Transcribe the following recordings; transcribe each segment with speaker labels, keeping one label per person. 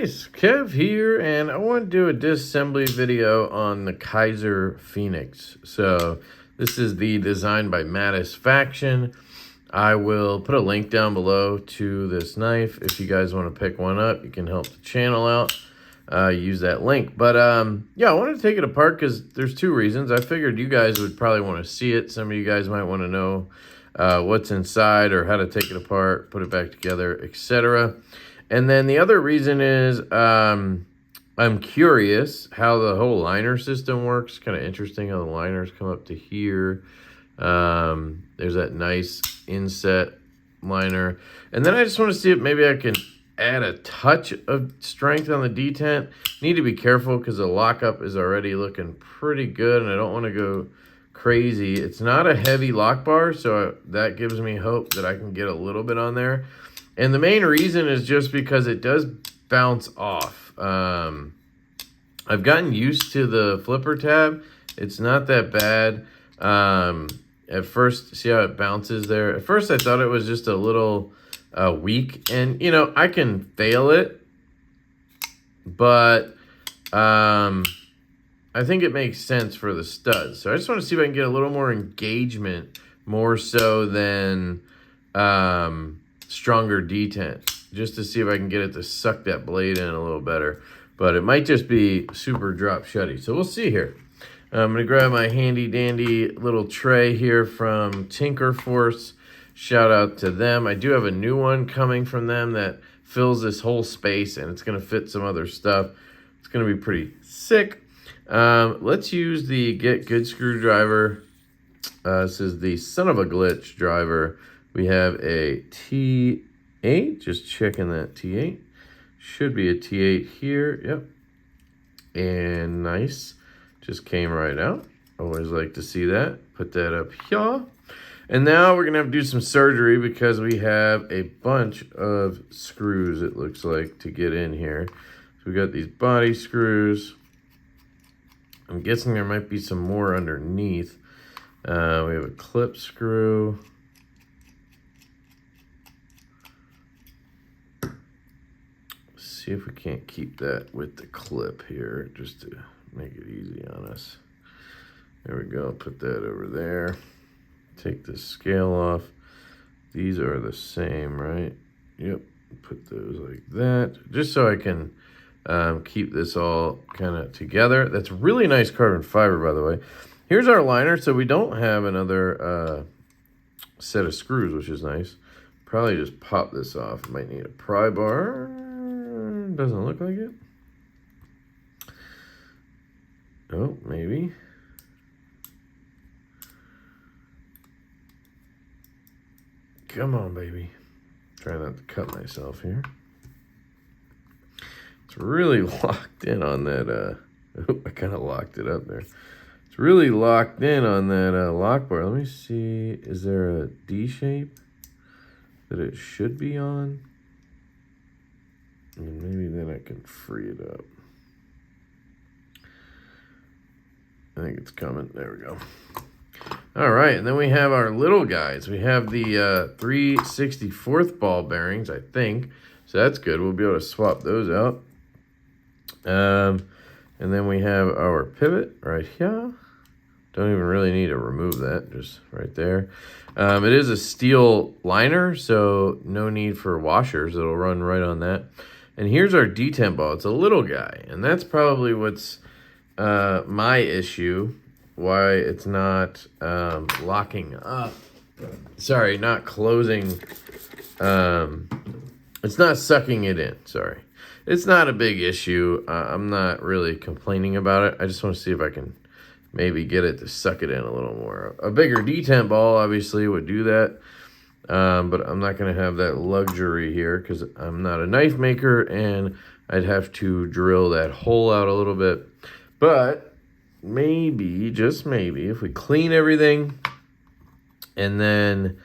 Speaker 1: guys, Kev here, and I want to do a disassembly video on the Kizer Phoenix. So this is the Designed by Mattis faction. I will put a link down below to this knife. If you guys want to pick one up, you can help the channel out. Use that link. But yeah, I wanted to take it apart because there's two reasons. I figured you guys would probably want to see it. Some of you guys might want to know what's inside or how to take it apart, put it back together, etc. And then the other reason is I'm curious how the whole liner system works. Kind of interesting how the liners come up to here. There's that nice inset liner. And then I just want to see if maybe I can add a touch of strength on the detent. Need to be careful because the lockup is already looking pretty good and I don't want to go crazy. It's not a heavy lock bar, so that gives me hope that I can get a little bit on there. And the main reason is just because it does bounce off. I've gotten used to the flipper tab. It's not that bad. At first, see how it bounces there? At first, I thought it was just a little weak. And, you know, I can fail it. But I think it makes sense for the studs. So I just want to see if I can get a little more engagement, more so than stronger detent, just to see if I can get it to suck that blade in a little better. But it might just be super drop shutty. So we'll see here. I'm going to grab my handy dandy little tray here from Tinker Force. Shout out to them. I do have a new one coming from them that fills this whole space and it's going to fit some other stuff. It's going to be pretty sick. Let's use the Get Good screwdriver. This is the son of a glitch driver. We have a T8, just checking that T8. Should be a T8 here, yep. And nice, just came right out. Always like to see that. Put that up here. And now we're gonna have to do some surgery because we have a bunch of screws, it looks like, to get in here. So we got these body screws. I'm guessing there might be some more underneath. We have a clip screw. See if we can't keep that with the clip here, just to make it easy on us. There we go, put that over there. Take the scale off. These are the same, right? Yep, put those like that, just so I can keep this all kind of together. That's really nice carbon fiber, by the way. Here's our liner, so we don't have another set of screws, which is nice. Probably just pop this off. Might need a pry bar. Doesn't look like it. Oh, maybe. Come on, baby. Try not to cut myself here. It's really locked in on that. I kind of locked it up there. It's really locked in on that lock bar. Let me see. Is there a D shape that it should be on? And maybe then I can free it up. I think it's coming. There we go. All right, and then we have our little guys. We have the 3/64th ball bearings, I think. So that's good. We'll be able to swap those out. And then we have our pivot right here. Don't even really need to remove that, just right there. It is a steel liner, so no need for washers. It'll run right on that. And here's our detent ball. It's a little guy, and that's probably what's my issue, why it's not locking up. Sorry, not closing. It's not sucking it in, sorry. It's not a big issue. I'm not really complaining about it. I just want to see if I can maybe get it to suck it in a little more. A bigger detent ball obviously would do that. But I'm not going to have that luxury here because I'm not a knife maker and I'd have to drill that hole out a little bit. But maybe, just maybe, if we clean everything and then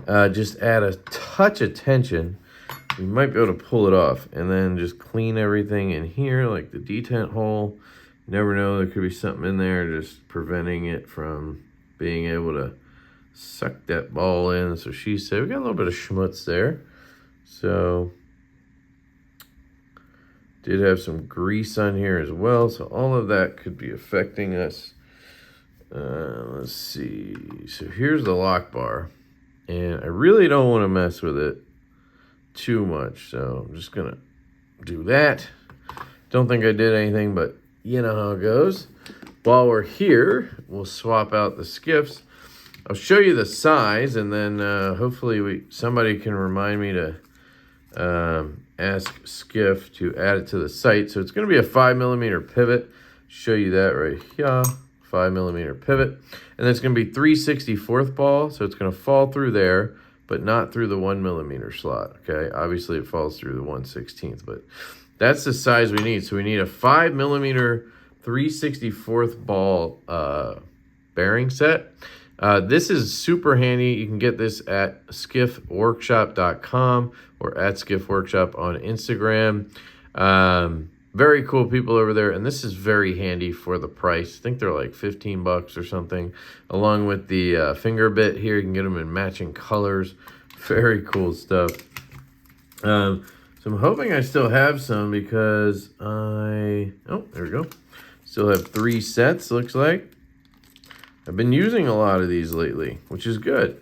Speaker 1: just add a touch of tension, we might be able to pull it off. And then just clean everything in here, like the detent hole. You never know, there could be something in there just preventing it from being able to suck that ball in. So she said we got a little bit of schmutz there, so Did have some grease on here as well, so all of that could be affecting us. Let's see. So here's the lock bar, and I really don't want to mess with it too much, so I'm just gonna do that. Don't think I did anything, but you know how it goes. While we're here, we'll swap out the skiffs. I'll show you the size, and then hopefully somebody can remind me to ask Skiff to add it to the site. So it's going to be a 5mm pivot. Show you that right here. 5mm pivot. And then it's going to be 3/64 ball, so it's going to fall through there, but not through the 1mm slot. Okay, obviously it falls through the 1/16, but that's the size we need. So we need a 5mm 3/64 ball bearing set. This is super handy. You can get this at skiffworkshop.com or at skiffworkshop on Instagram. Very cool people over there, and this is very handy for the price. I think they're like 15 bucks or something. Along with the finger bit here, you can get them in matching colors. Very cool stuff. So I'm hoping I still have some because oh, there we go. Still have 3 sets, looks like. I've been using a lot of these lately, which is good.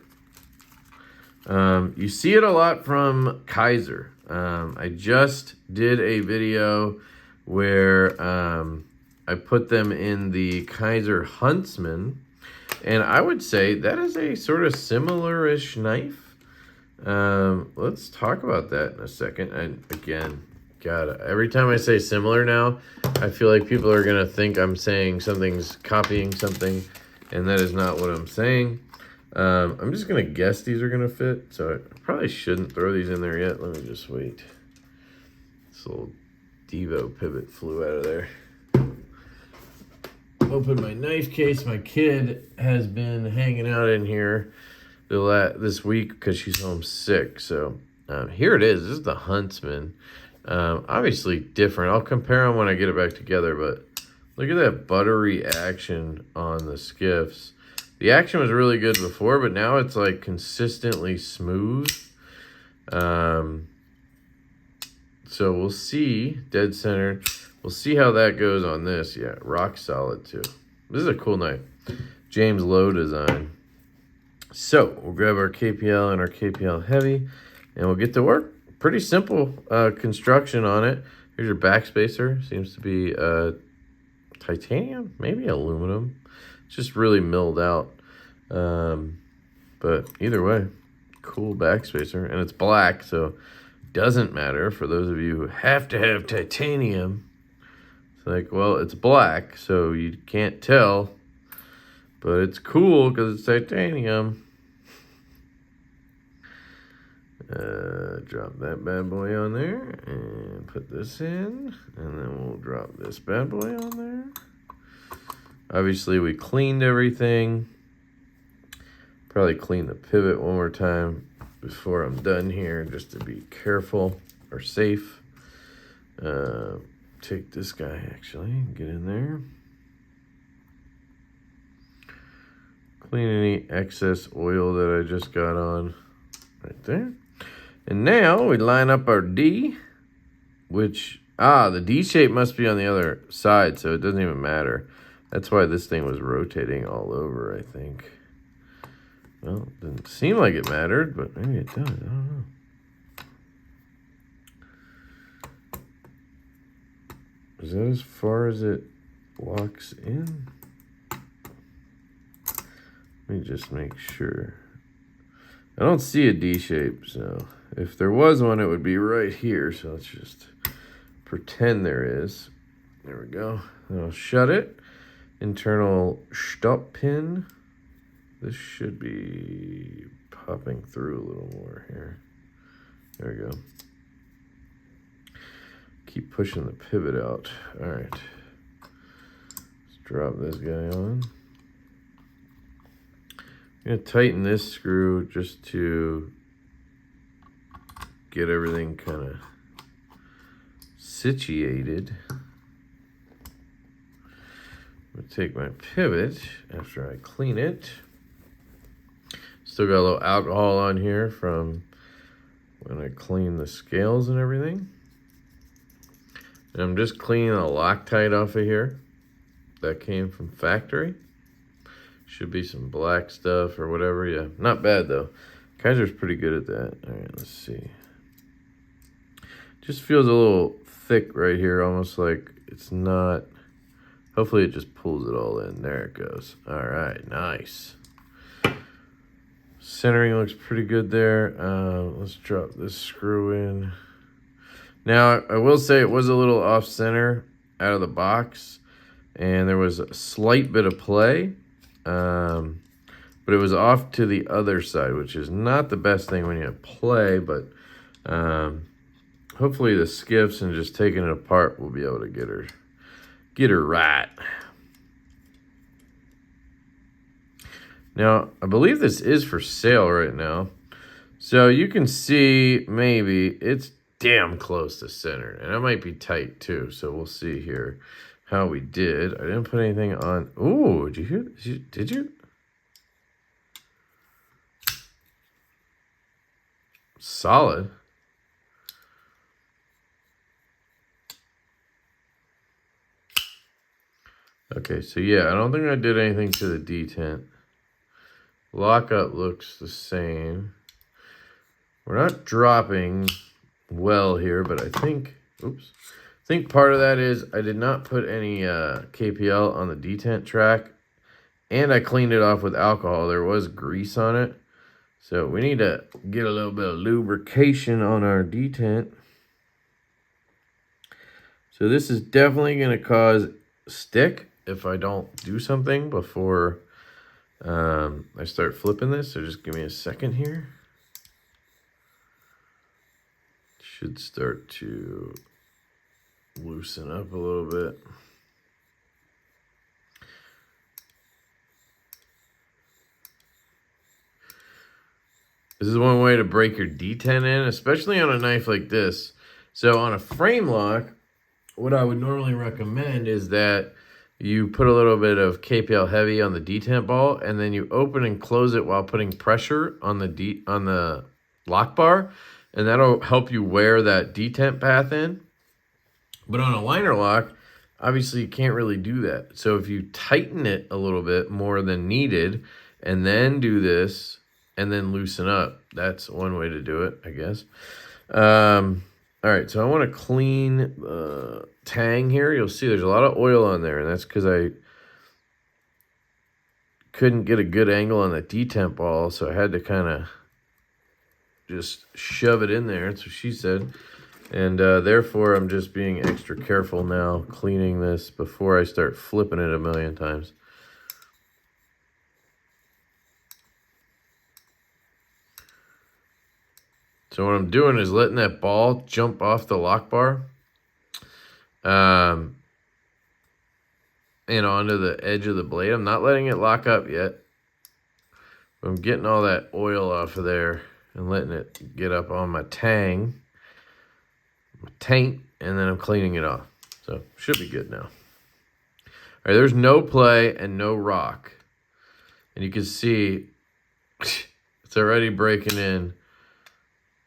Speaker 1: You see it a lot from Kizer. I just did a video where I put them in the Kizer Huntsman, and I would say that is a sort of similar-ish knife. Let's talk about that in a second. And again, God, every time I say similar now, I feel like people are going to think I'm saying something's copying something, and that is not what I'm saying. I'm just going to guess these are going to fit, so I probably shouldn't throw these in there yet. Let me just wait. This little Divo pivot flew out of there. Open my knife case. My kid has been hanging out in here this week because she's home sick. So here it is. This is the Huntsman. Obviously different. I'll compare them when I get it back together, but look at that buttery action on the skiffs. The action was really good before, but now it's like consistently smooth. So we'll see, dead center. We'll see how that goes on this. Yeah, rock solid too. This is a cool knife. James Lowe design. So we'll grab our KPL and our KPL heavy, and we'll get to work. Pretty simple construction on it. Here's your backspacer. Seems to be titanium, maybe aluminum. It's just really milled out. But either way, cool backspacer. And it's black, so doesn't matter for those of you who have to have titanium. It's like, well, it's black, so you can't tell. But it's cool because it's titanium. Drop that bad boy on there and put this in, and then we'll drop this bad boy on there. Obviously we cleaned everything. Probably clean the pivot one more time before I'm done here, just to be careful or safe. Take this guy actually, get in there. Clean any excess oil that I just got on right there. And now we line up our D, which, the D shape must be on the other side, so it doesn't even matter. That's why this thing was rotating all over, I think. Well, it didn't seem like it mattered, but maybe it does. I don't know. Is that as far as it locks in? Let me just make sure. I don't see a D shape, so if there was one, it would be right here. So let's just pretend there is. There we go. Then I'll shut it. Internal stop pin. This should be popping through a little more here. There we go. Keep pushing the pivot out. All right. Let's drop this guy on. I'm going to tighten this screw just to get everything kind of situated. I'm going to take my pivot after I clean it. Still got a little alcohol on here from when I cleaned the scales and everything. And I'm just cleaning the Loctite off of here. That came from factory. Should be some black stuff or whatever. Yeah, not bad though. Kizer's pretty good at that. All right, let's see. Just feels a little thick right here, almost like it's not. Hopefully it just pulls it all in. There it goes. All right, nice. Centering looks pretty good there. Let's drop this screw in. Now, I will say it was a little off center out of the box, and there was a slight bit of play, but it was off to the other side, which is not the best thing when you have play, but hopefully the skiffs and just taking it apart will be able to get her right. Now, I believe this is for sale right now. So you can see maybe it's damn close to center. And it might be tight too. So we'll see here how we did. I didn't put anything on. Ooh, did you hear this? Did you? Solid. Okay, so yeah, I don't think I did anything to the detent. Lockup looks the same. We're not dropping well here, but I think, oops. I think part of that is I did not put any KPL on the detent track, and I cleaned it off with alcohol. There was grease on it. So we need to get a little bit of lubrication on our detent. So this is definitely going to cause stick if I don't do something before I start flipping this. So just give me a second here. Should start to loosen up a little bit. This is one way to break your detent in, especially on a knife like this. So on a frame lock, what I would normally recommend is that you put a little bit of KPL heavy on the detent ball, and then you open and close it while putting pressure on the lock bar, and that'll help you wear that detent path in. But on a liner lock, obviously you can't really do that. So if you tighten it a little bit more than needed, and then do this, and then loosen up, that's one way to do it, I guess. All right, so I want to clean the tang here. You'll see there's a lot of oil on there, and that's because I couldn't get a good angle on the detent ball, so I had to kind of just shove it in there. That's what she said. And therefore, I'm just being extra careful now, cleaning this before I start flipping it a million times. So what I'm doing is letting that ball jump off the lock bar and onto the edge of the blade. I'm not letting it lock up yet. But I'm getting all that oil off of there and letting it get up on my taint, and then I'm cleaning it off. So should be good now. All right, there's no play and no rock. And you can see it's already breaking in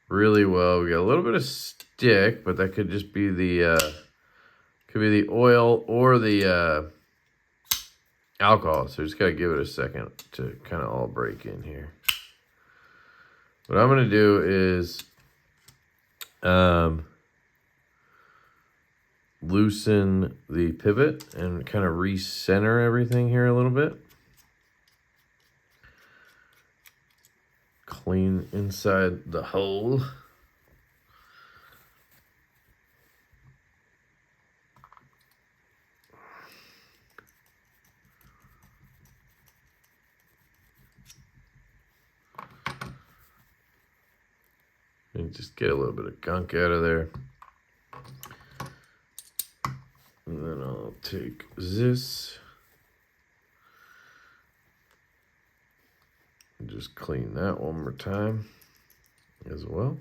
Speaker 1: really well. We got a little bit of stick, but that could just be the oil or the alcohol. So just gotta give it a second to kind of all break in here. What I'm gonna do is loosen the pivot and kind of recenter everything here a little bit. Clean inside the hole. And just get a little bit of gunk out of there. And then I'll take this and just clean that one more time as well.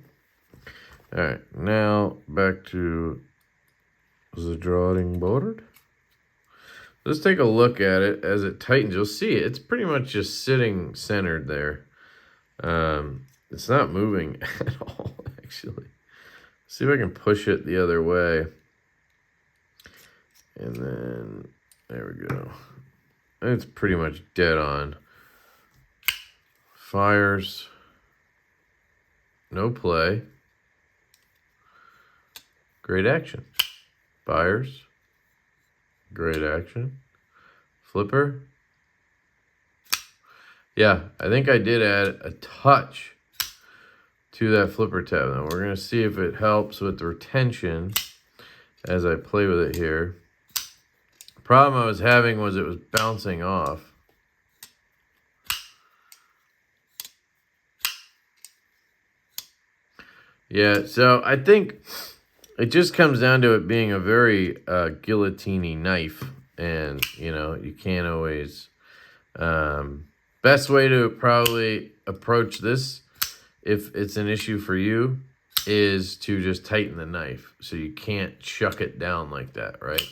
Speaker 1: All right, now back to the drawing board. Let's take a look at it as it tightens. You'll see it's pretty much just sitting centered there. It's not moving at all, actually. See if I can push it the other way. And then, there we go. It's pretty much dead on. Fires. No play. Great action. Fires. Great action. Flipper. Yeah, I think I did add a touch to that flipper tab. Now we're going to see if it helps with the retention as I play with it here. The problem I was having was it was bouncing off. Yeah, so I think it just comes down to it being a very guillotine-y knife. And, you know, you can't always... best way to probably approach this, if it's an issue for you, is to just tighten the knife. So you can't chuck it down like that, right?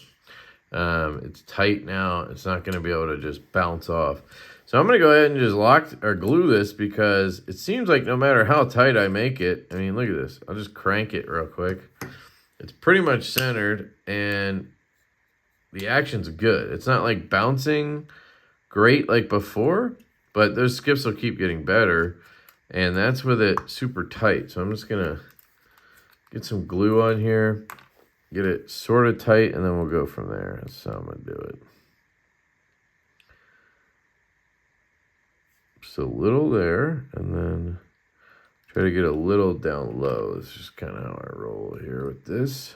Speaker 1: It's tight now. It's not going to be able to just bounce off. So I'm going to go ahead and just lock or glue this, because it seems like no matter how tight I make it, I mean, look at this. I'll just crank it real quick. It's pretty much centered, and the action's good. It's not like bouncing great like before, but those skiffs will keep getting better, and that's with it super tight. So I'm just going to get some glue on here, get it sort of tight, and then we'll go from there. That's how I'm going to do it. Just a little there, and then try to get a little down low. That's just kind of how I roll here with this.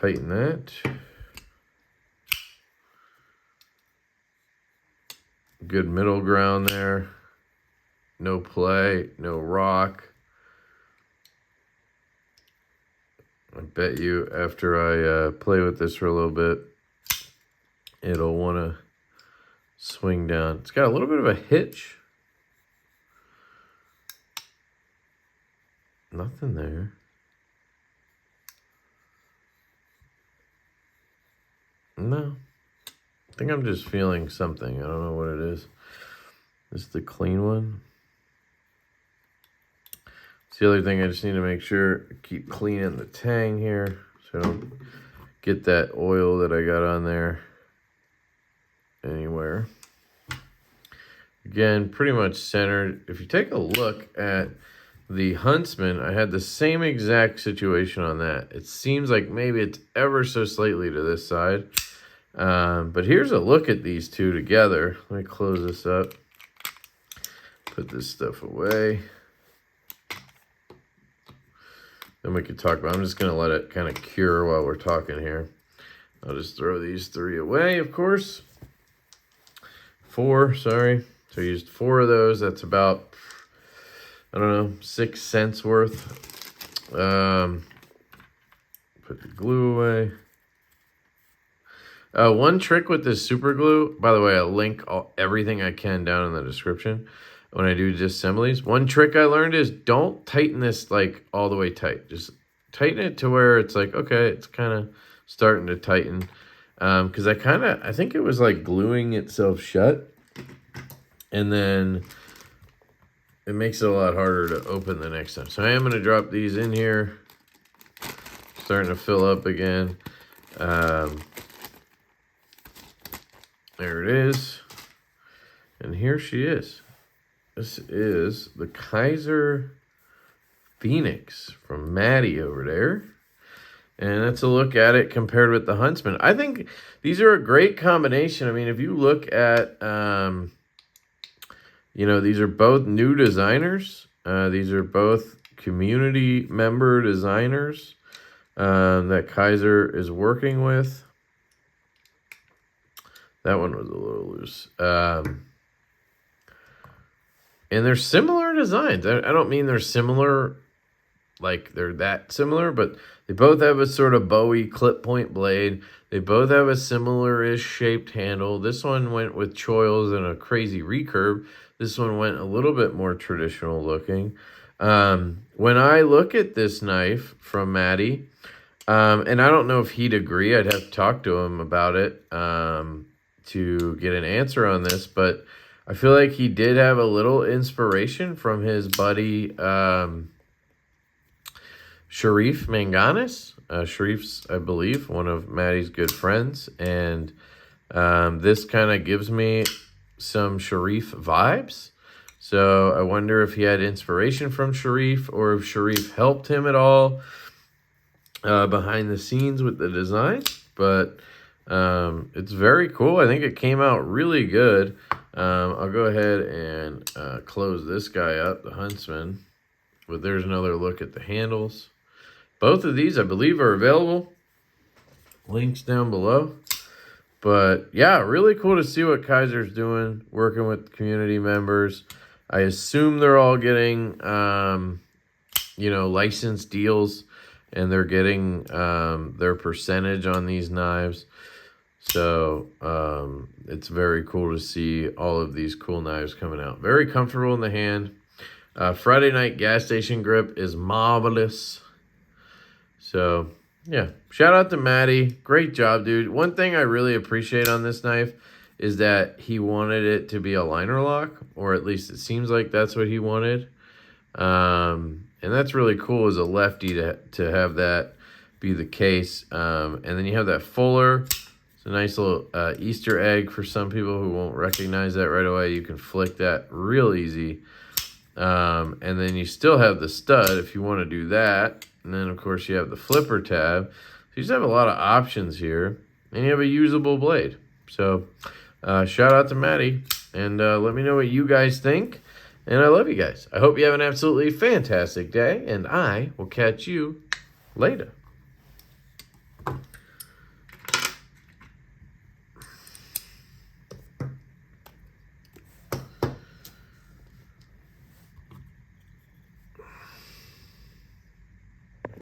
Speaker 1: Tighten that. Good middle ground there. No play, no rock. I bet you after I play with this for a little bit, it'll want to swing down. It's got a little bit of a hitch. Nothing there. No. I think I'm just feeling something. I don't know what it is. This is the clean one. It's the other thing I just need to make sure. Keep cleaning the tang here, so I don't get that oil that I got on there anywhere. Again, pretty much centered. If you take a look at the Huntsman, I had the same exact situation on that. It seems like maybe it's ever so slightly to this side. But here's a look at these two together. Let me close this up. Put this stuff away. Then we could talk about, I'm just going to let it kind of cure while we're talking here. I'll just throw these three away, of course. 4, sorry. So I used 4 of those. That's about, I don't know, 6 cents worth. Put the glue away. One trick with this super glue, by the way, I'll link everything I can down in the description when I do disassemblies. One trick I learned is don't tighten this like all the way tight. Just tighten it to where it's like, okay, it's kind of starting to tighten. Because I think it was like gluing itself shut. And then it makes it a lot harder to open the next time. So I am going to drop these in here. Starting to fill up again. There it is. And here she is. This is the Kizer Phoenix from Maddie over there. And that's a look at it compared with the Huntsman. I think these are a great combination. I mean, if you look at, you know, these are both new designers. These are both community member designers that Kizer is working with. That one was a little loose. And they're similar designs. I don't mean they're similar, like they're that similar, but they both have a sort of Bowie clip point blade. They both have a similar-ish shaped handle. This one went with choils and a crazy recurve. This one went a little bit more traditional looking. When I look at this knife from Maddie, and I don't know if he'd agree. I'd have to talk to him about it to get an answer on this, but I feel like he did have a little inspiration from his buddy Sharif Manganis. Sharif's, I believe, one of Maddie's good friends. And this kind of gives me some Sharif vibes. So I wonder if he had inspiration from Sharif or if Sharif helped him at all behind the scenes with the design. But it's very cool. I think it came out really good. I'll go ahead and close this guy up, the Huntsman. But there's another look at the handles. Both of these, I believe, are available. Links down below. But yeah, really cool to see what Kizer's doing, working with community members. I assume they're all getting, you know, license deals, and they're getting their percentage on these knives. So it's very cool to see all of these cool knives coming out. Very comfortable in the hand. Friday night gas station grip is marvelous. So yeah, shout out to Maddie. Great job, dude. One thing I really appreciate on this knife is that he wanted it to be a liner lock, or at least it seems like that's what he wanted. And that's really cool as a lefty to have that be the case. And then you have that fuller. It's a nice little Easter egg for some people who won't recognize that right away. You can flick that real easy. And then you still have the stud if you want to do that. And then, of course, you have the flipper tab. So you just have a lot of options here. And you have a usable blade. So shout out to Maddie. And let me know what you guys think. And I love you guys. I hope you have an absolutely fantastic day. And I will catch you later.